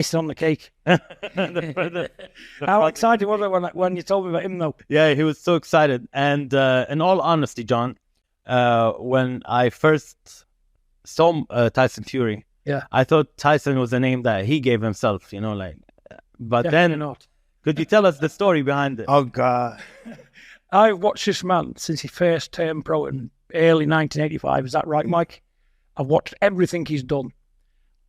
icing on the cake. How excited was I when you told me about him, though? Yeah, he was so excited. And in all honesty, John, when I first saw Tyson Fury, Yeah. I thought Tyson was a name that he gave himself, you know, like. But Definitely then, not. could you tell us the story behind it? Oh, God. I've watched this man since he first turned pro in early 1985. Is that right, Mike? I've watched everything he's done.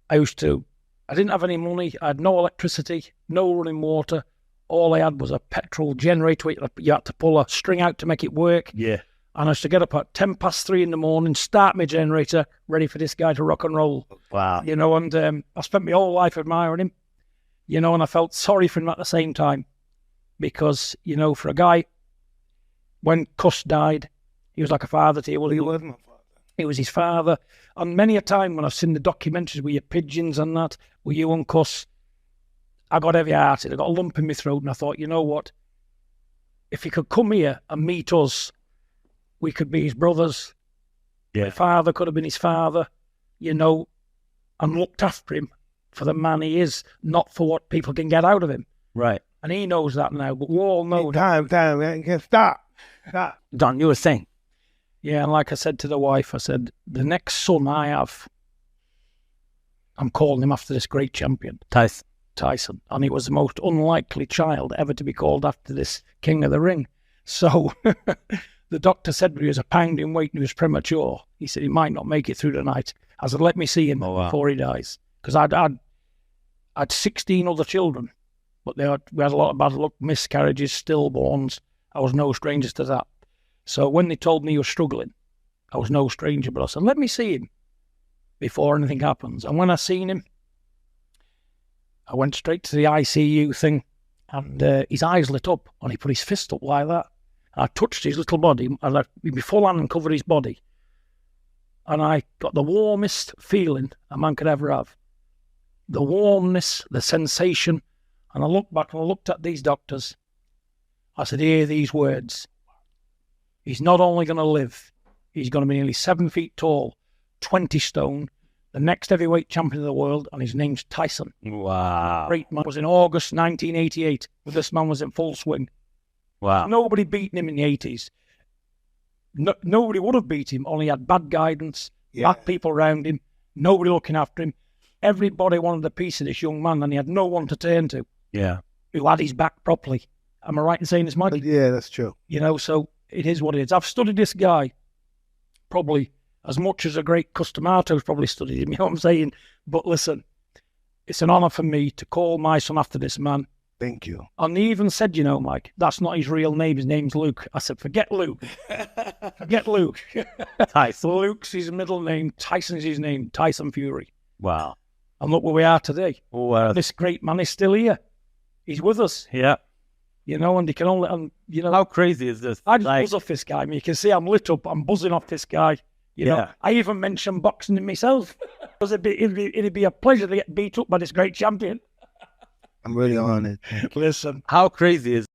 I didn't have any money. I had no electricity, no running water. All I had was a petrol generator. You had to pull a string out to make it work. Yeah. And I used to get up at 3:10 in the morning, start my generator, ready for this guy to rock and roll. Wow. You know, and I spent my whole life admiring him, you know, and I felt sorry for him at the same time because, you know, for a guy, when Cuss died, he was like a father to you. Well, He was my father. he was his father. And many a time when I've seen the documentaries with your pigeons and that, with you and Cuss, I got heavy-hearted. I got a lump in my throat and I thought, you know what? If he could come here and meet us, we could be his brothers. Yeah. My father could have been his father, you know, and looked after him for the man he is, not for what people can get out of him. Right. And he knows that now, but we all know. Time, man. Stop. Don, you were saying. Yeah, and like I said to the wife, I said, the next son I have, I'm calling him after this great champion, Tyson. And he was the most unlikely child ever to be called after this king of the ring. So the doctor said he was a pound in weight and he was premature. He said he might not make it through the night. I said, let me see him before he dies. Because I'd 16 other children, but we had a lot of bad luck, miscarriages, stillborns. I was no stranger to that. So when they told me he was struggling, I was no stranger, but I said, let me see him before anything happens. And when I seen him, I went straight to the ICU thing, and his eyes lit up, and he put his fist up like that. I touched his little body, and I my full hand covered his body. And I got the warmest feeling a man could ever have. The warmness, the sensation. And I looked back and I looked at these doctors. I said, hear these words. He's not only going to live, he's going to be nearly 7 feet tall, 20 stone, the next heavyweight champion of the world, and his name's Tyson. Wow. Great man. It was in August 1988, but this man was in full swing. Wow. Nobody beat him in the 80s. Nobody would have beat him, only he had bad guidance, bad people around him, nobody looking after him. Everybody wanted a piece of this young man, and he had no one to turn to. Yeah. Who had his back properly. Am I right in saying this, Mike? Yeah, that's true. You know, so it is what it is. I've studied this guy probably as much as a great Customato's probably studied him, you know what I'm saying? But listen, it's an honour for me to call my son after this man. Thank you. And he even said, you know, Mike, that's not his real name. His name's Luke. I said, forget Luke. Forget Luke. Tyson. Luke's his middle name. Tyson's his name. Tyson Fury. Wow. And look where we are today. Wow. This great man is still here. He's with us. Yeah. You know, and he can only, and you know. How crazy is this? I just buzz off this guy. I mean, you can see I'm lit up. I'm buzzing off this guy. You know, I even mentioned boxing in myself. It'd be a pleasure to get beat up by this great champion. I'm really honored. Listen. How crazy is